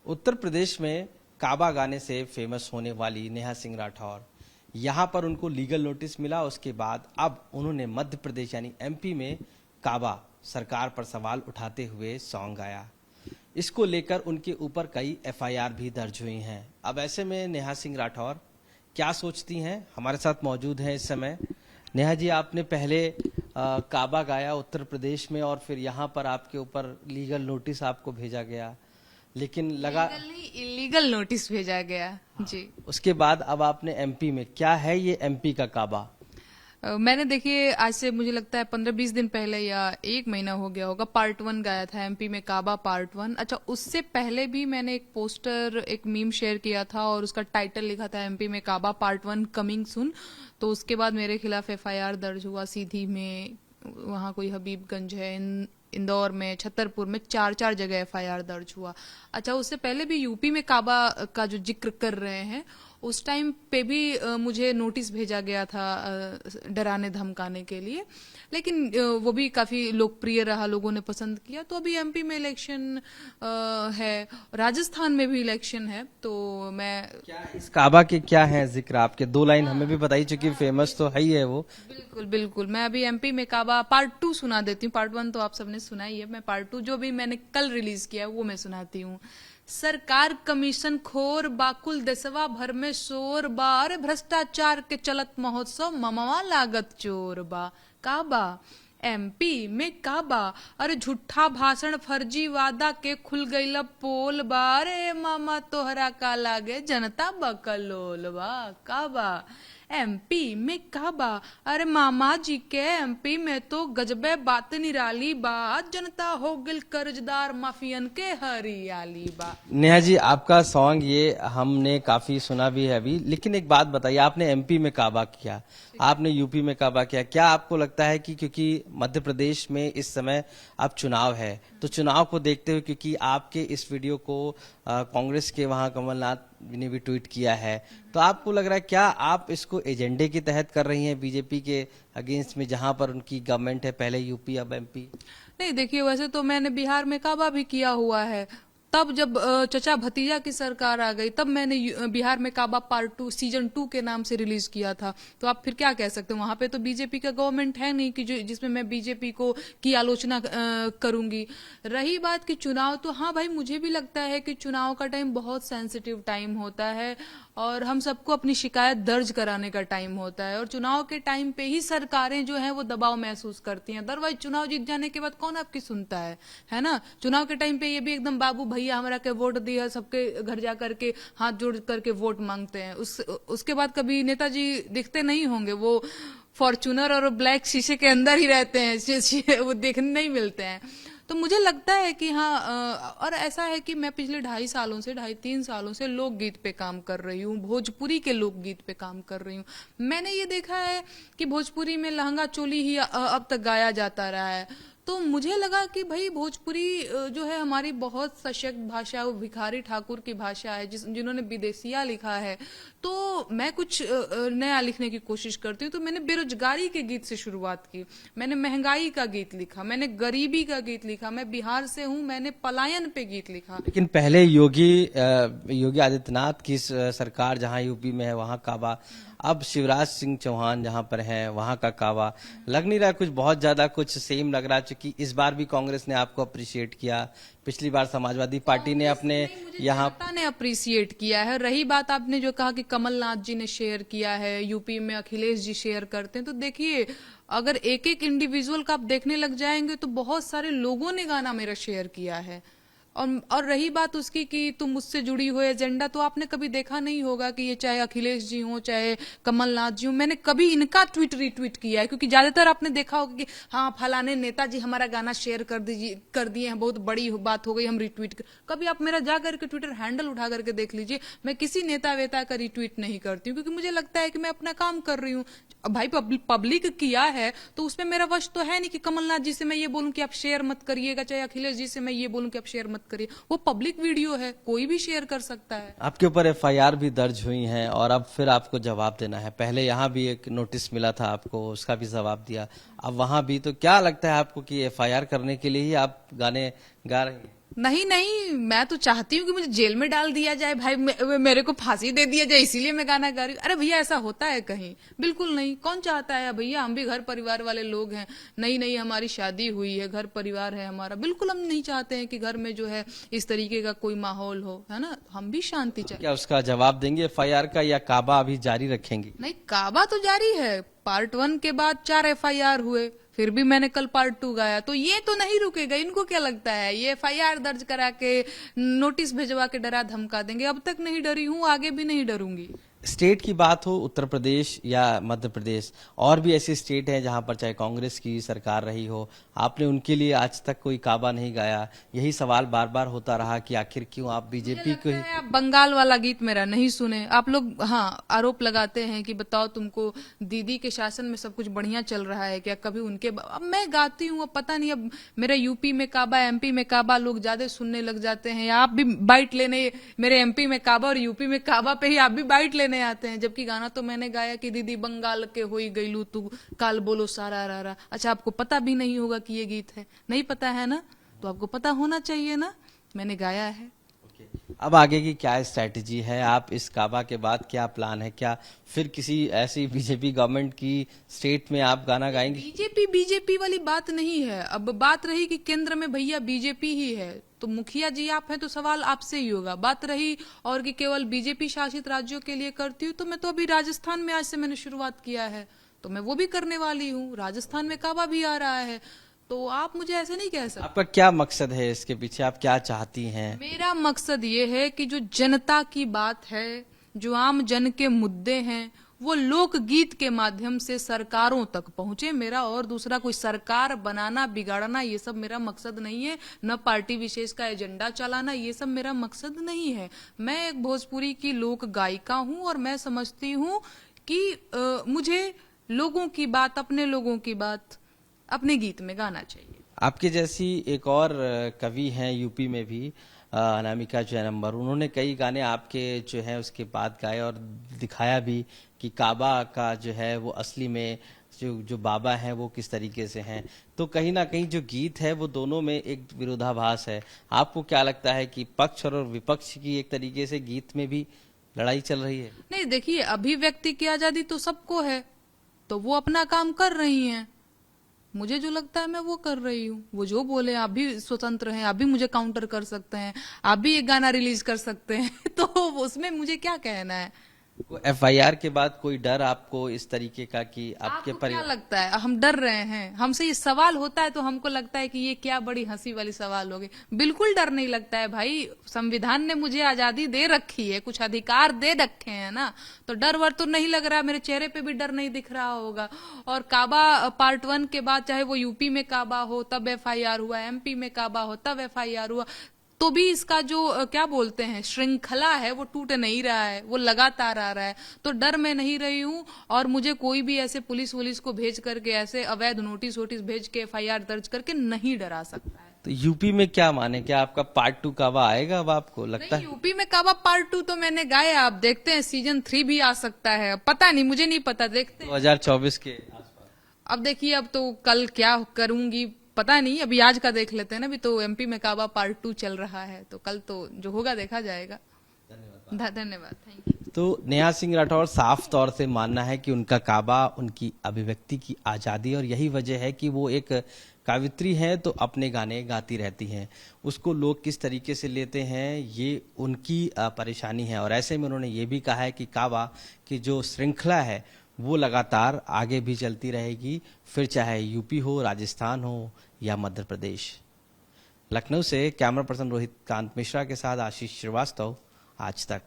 उत्तर प्रदेश में काबा गाने से फेमस होने वाली नेहा सिंह राठौर, यहाँ पर उनको लीगल नोटिस मिला। उसके बाद अब उन्होंने मध्य प्रदेश यानी एमपी में काबा सरकार पर सवाल उठाते हुए सॉन्ग गाया। इसको लेकर उनके ऊपर कई एफआईआर भी दर्ज हुई हैं। अब ऐसे में नेहा सिंह राठौर क्या सोचती हैं, हमारे साथ मौजूद हैं इस समय। नेहा जी, आपने पहले काबा गाया उत्तर प्रदेश में और फिर यहाँ पर आपके ऊपर लीगल नोटिस आपको भेजा गया, लेकिन लगा इलीगल नोटिस भेजा गया जी। उसके बाद अब आपने एमपी में, क्या है ये एमपी का काबा? मैंने देखिए आज से मुझे लगता है 15-20 दिन पहले या 1 महीना हो गया होगा, पार्ट 1 गाया था एमपी में काबा पार्ट 1। अच्छा, उससे पहले भी मैंने एक पोस्टर, एक मीम शेयर किया था और उसका टाइटल लिखा था एमपी में काबा पार्ट 1 कमिंग सून। तो उसके बाद मेरे खिलाफ एफआईआर दर्ज हुआ सीधी में, वहाँ कोई हबीबगंज है, इंदौर में, छतरपुर में, 4 जगह एफआईआर दर्ज हुआ। अच्छा, उससे पहले भी यूपी में काबा का जो जिक्र कर रहे हैं, उस टाइम पे भी मुझे नोटिस भेजा गया था डराने धमकाने के लिए, लेकिन वो भी काफी लोकप्रिय रहा, लोगों ने पसंद किया। तो अभी एमपी में इलेक्शन है, राजस्थान में भी इलेक्शन है, तो मैं क्या इस काबा के क्या है जिक्र? आपके 2 लाइन हमें भी बताई, चूंकि फेमस तो है ही है वो। बिल्कुल बिल्कुल, मैं अभी एमपी में काबा पार्ट 2 सुना देती हूँ। पार्ट 1 तो आप सबने सुना ही है, मैं पार्ट 2 जो भी मैंने कल रिलीज किया वो मैं सुनाती हूँ। सरकार कमीशन खोर बाकुल देशवा भर में शोर बा, अरे भ्रष्टाचार के चलत महोत्सव ममवा लागत चोर बा। काबा एमपी में काबा, अरे झूठा भाषण फर्जी वादा के खुल गईल पोल बा, अरे मामा तोहरा का लागे जनता बकलोल बा। काबा एमपी में काबा, अरे मामा जी के एमपी में तो गजबे बात निराली बा, जनता हो गिल कर्जदार माफियन के हरियाली बा। नेहा जी, आपका सॉन्ग ये हमने काफी सुना भी है अभी, लेकिन एक बात बताइए, आपने एमपी में काबा किया, आपने यूपी में काबा किया, क्या आपको लगता है कि क्योंकि मध्य प्रदेश में इस समय अब चुनाव है, तो चुनाव को देखते हुए, क्योंकि आपके इस वीडियो को कांग्रेस के वहां कमलनाथ ने भी ट्वीट किया है, तो आपको लग रहा है क्या आप इसको एजेंडे के तहत कर रही हैं बीजेपी के अगेंस्ट में, जहां पर उनकी गवर्नमेंट है, पहले यूपी अब एमपी? नहीं, देखिए वैसे तो मैंने बिहार में काबा भी किया हुआ है। तब जब चचा भतीजा की सरकार आ गई, तब मैंने बिहार में काबा पार्ट 2 सीजन 2 के नाम से रिलीज किया था। तो आप फिर क्या कह सकते हो, वहां पे तो बीजेपी का गवर्नमेंट है नहीं कि जिसमें मैं बीजेपी को की आलोचना करूंगी। रही बात कि चुनाव, तो हाँ भाई, मुझे भी लगता है कि चुनाव का टाइम बहुत सेंसिटिव टाइम होता है और हम सबको अपनी शिकायत दर्ज कराने का टाइम होता है, और चुनाव के टाइम पे ही सरकारें जो है वो दबाव महसूस करती हैं। अदरवाइज चुनाव जीत जाने के बाद कौन आपकी सुनता है ना। चुनाव के टाइम पे ये भी एकदम बाबू भैया हमारा के वोट दिया, सबके घर जा करके हाथ जोड़ करके वोट मांगते हैं। उसके बाद कभी नेताजी दिखते नहीं होंगे, वो फॉर्चूनर और ब्लैक शीशे के अंदर ही रहते हैं, वो देखने नहीं मिलते हैं। तो मुझे लगता है कि हाँ, और ऐसा है कि मैं पिछले 2.5-3 सालों से लोकगीत पे काम कर रही हूँ, भोजपुरी के लोकगीत पे काम कर रही हूँ। मैंने ये देखा है कि भोजपुरी में लहंगा चोली ही अब तक गाया जाता रहा है। तो मुझे लगा कि भाई भोजपुरी जो है हमारी बहुत सशक्त भाषा है, वो भिखारी ठाकुर की भाषा है, जिन्होंने विदेशिया लिखा है। तो मैं कुछ नया लिखने की कोशिश करती हूँ। तो मैंने बेरोजगारी के गीत से शुरुआत की, मैंने महंगाई का गीत लिखा, मैंने गरीबी का गीत लिखा, मैं बिहार से हूँ, मैंने पलायन पे गीत लिखा। लेकिन पहले योगी आदित्यनाथ की सरकार जहां यूपी में है वहां काबा, अब शिवराज सिंह चौहान जहां पर है वहां का काबा, लग नहीं रहा कुछ बहुत ज्यादा कुछ सेम लग रहा, क्योंकि इस बार भी कांग्रेस ने आपको अप्रिशिएट किया, पिछली बार समाजवादी पार्टी ने अपने यहाँ ने अप्रिशिएट किया है। रही बात आपने जो कहा कि कमलनाथ जी ने शेयर किया है, यूपी में अखिलेश जी शेयर करते हैं, तो देखिए अगर एक एक इंडिविजुअल का आप देखने लग जाएंगे तो बहुत सारे लोगों ने गाना मेरा शेयर किया है। और रही बात उसकी कि तुम मुझसे जुड़ी हो एजेंडा, तो आपने कभी देखा नहीं होगा कि ये चाहे अखिलेश जी हो चाहे कमलनाथ जी हो, मैंने कभी इनका ट्वीट रिट्वीट किया है, क्योंकि ज्यादातर आपने देखा होगा कि हाँ फलाने नेताजी हमारा गाना शेयर कर दिए हैं, बहुत बड़ी बात हो गई, हम रिट्वीट कभी आप मेरा जा करके ट्विटर हैंडल उठा करके देख लीजिए, मैं किसी नेता वेता का रिट्वीट नहीं करती हूँ, क्योंकि मुझे लगता है कि मैं अपना काम कर रही हूँ। भाई पब्लिक किया है तो उसमें मेरा वश तो है नहीं कि कमलनाथ जी से मैं ये बोलूं कि आप शेयर मत करिएगा, चाहे अखिलेश जी से मैं ये बोलूं कि आप शेयर मत करिए। वो पब्लिक वीडियो है, कोई भी शेयर कर सकता है। आपके ऊपर एफआईआर भी दर्ज हुई हैं और अब फिर आपको जवाब देना है। पहले यहाँ भी एक नोटिस मिला था आपको, उसका भी जवाब दिया, अब वहां भी। तो क्या लगता है आपको कि एफआईआर करने के लिए ही आप गाने गा रहे हैं? नहीं नहीं, मैं तो चाहती हूँ कि मुझे जेल में डाल दिया जाए भाई, मेरे को फांसी दे दिया जाए, इसीलिए मैं गाना गा रही हूँ। अरे भैया ऐसा होता है कहीं? बिल्कुल नहीं। कौन चाहता है भैया? हम भी घर परिवार वाले लोग हैं। नहीं नहीं, हमारी शादी हुई है, घर परिवार है हमारा, बिल्कुल हम नहीं चाहते हैं कि घर में जो है इस तरीके का कोई माहौल हो, है ना। हम भी शांति चाहिए। क्या उसका जवाब देंगे एफआईआर का, या काबा अभी जारी रखेंगे? नहीं, काबा तो जारी है। पार्ट 1 के बाद 4 FIR हुए, फिर भी मैंने कल पार्ट 2 गाया, तो ये तो नहीं रुकेगा। इनको क्या लगता है ये FIR दर्ज करा के नोटिस भिजवा के डरा धमका देंगे? अब तक नहीं डरी हूँ, आगे भी नहीं डरूंगी। स्टेट की बात हो, उत्तर प्रदेश या मध्य प्रदेश, और भी ऐसे स्टेट हैं जहां पर चाहे कांग्रेस की सरकार रही हो, आपने उनके लिए आज तक कोई काबा नहीं गाया। यही सवाल बार बार होता रहा कि आखिर क्यों आप बीजेपी को ही। आप बंगाल वाला गीत मेरा नहीं सुने आप लोग। हाँ, आरोप लगाते हैं कि बताओ तुमको दीदी के शासन में सब कुछ बढ़िया चल रहा है क्या? कभी उनके अब मैं गाती हूँ, अब पता नहीं, अब मेरा यूपी में काबा, MP में काबा लोग ज्यादा सुनने लग जाते हैं। आप भी बाइट लेने, मेरे MP में काबा और यूपी में काबा पे ही आप भी बाइट लेने आते हैं, जबकि गाना तो मैंने गाया कि दीदी बंगाल के होई गईलू तू काल बोलो सारा रा। अच्छा, आपको पता भी नहीं होगा कि ये गीत है? नहीं पता है ना, तो आपको पता होना चाहिए ना, मैंने गाया है। अब आगे की क्या स्ट्रैटेजी है? आप इस काबा के बाद क्या प्लान है? क्या फिर किसी ऐसी बीजेपी गवर्नमेंट की स्टेट में आप गाना गाएंगे? बीजेपी वाली बात नहीं है। अब बात रही कि केंद्र में भैया बीजेपी ही है, तो मुखिया जी आप हैं, तो सवाल आपसे ही होगा। बात रही और कि केवल बीजेपी शासित राज्यों के लिए करती हूँ, तो मैं तो अभी राजस्थान में आज से मैंने शुरुआत किया है, तो मैं वो भी करने वाली हूँ। राजस्थान में काबा भी आ रहा है, तो आप मुझे ऐसे नहीं कह सकते। आपका क्या मकसद है इसके पीछे? आप क्या चाहती हैं? मेरा मकसद ये है कि जो जनता की बात है, जो आम जन के मुद्दे हैं, वो लोकगीत के माध्यम से सरकारों तक पहुंचे। मेरा और दूसरा कोई सरकार बनाना, बिगाड़ना, ये सब मेरा मकसद नहीं है। न पार्टी विशेष का एजेंडा चलाना, ये सब मेरा मकसद नहीं है। मैं एक भोजपुरी की लोक गायिका हूं और मैं समझती हूं कि मुझे लोगों की बात, अपने लोगों की बात अपने गीत में गाना चाहिए। आपके जैसी एक और कवि हैं यूपी में भी, अनामिका जयनंबर, उन्होंने कई गाने आपके जो है उसके बाद गाए और दिखाया भी कि काबा का जो है वो असली में जो बाबा हैं वो किस तरीके से हैं। तो कहीं ना कहीं जो गीत है वो दोनों में एक विरोधाभास है। आपको क्या लगता है कि पक्ष और विपक्ष की एक तरीके से गीत में भी लड़ाई चल रही है? नहीं, देखिए, अभिव्यक्ति की आजादी तो सबको है, तो वो अपना काम कर रही हैं। मुझे जो लगता है मैं वो कर रही हूँ। वो जो बोले, आप भी स्वतंत्र हैं, आप भी मुझे काउंटर कर सकते हैं, आप भी एक गाना रिलीज कर सकते हैं तो उसमें मुझे क्या कहना है? FIR के बाद कोई डर आपको इस तरीके का कि आपके आपको क्या लगता है हम डर रहे हैं? हमसे ये सवाल होता है तो हमको लगता है कि ये क्या बड़ी हंसी वाली सवाल होगी। बिल्कुल डर नहीं लगता है भाई। संविधान ने मुझे आजादी दे रखी है, कुछ अधिकार दे रखे हैं ना, तो डर वर तो नहीं लग रहा। मेरे चेहरे पे भी डर नहीं दिख रहा होगा। और काबा पार्ट 1 के बाद, चाहे वो यूपी में काबा हो तब FIR हुआ, MP में काबा हो तब FIR हुआ, तो भी इसका जो क्या बोलते हैं श्रृंखला है वो टूट नहीं रहा है, वो लगातार आ रहा है। तो डर मैं नहीं रही हूँ, और मुझे कोई भी ऐसे पुलिस को भेज करके, ऐसे अवैध नोटिस भेज के FIR दर्ज करके नहीं डरा सकता है। तो यूपी में क्या माने, क्या आपका पार्ट 2 काबा आएगा? अब आपको लगता है? यूपी में काबा पार्ट 2 तो मैंने गाया, आप देखते हैं सीजन 3 भी आ सकता है, पता नहीं, मुझे नहीं पता, देखते हैं 2024 के आसपास। अब देखिए, अब तो कल क्या करूंगी पता नहीं, अभी आज का देख लेते हैं ना। अभी तो MP में काबा पार्ट 2 चल रहा है, तो कल तो जो होगा देखा जाएगा। धन्यवाद, थैंक यू। तो नेहा सिंह राठौर साफ तौर से मानना है कि उनका काबा उनकी अभिव्यक्ति की आजादी, और यही वजह है कि वो एक कवित्री हैं तो अपने गाने गाती रहती हैं। उसको लोग किस तरीके से लेते हैं ये उनकी परेशानी है, और ऐसे में उन्होंने ये भी कहा है कि काबा की जो श्रृंखला है वो लगातार आगे भी चलती रहेगी, फिर चाहे यूपी हो, राजस्थान हो या मध्य प्रदेश। लखनऊ से कैमरा पर्सन रोहित कांत मिश्रा के साथ आशीष श्रीवास्तव, आज तक।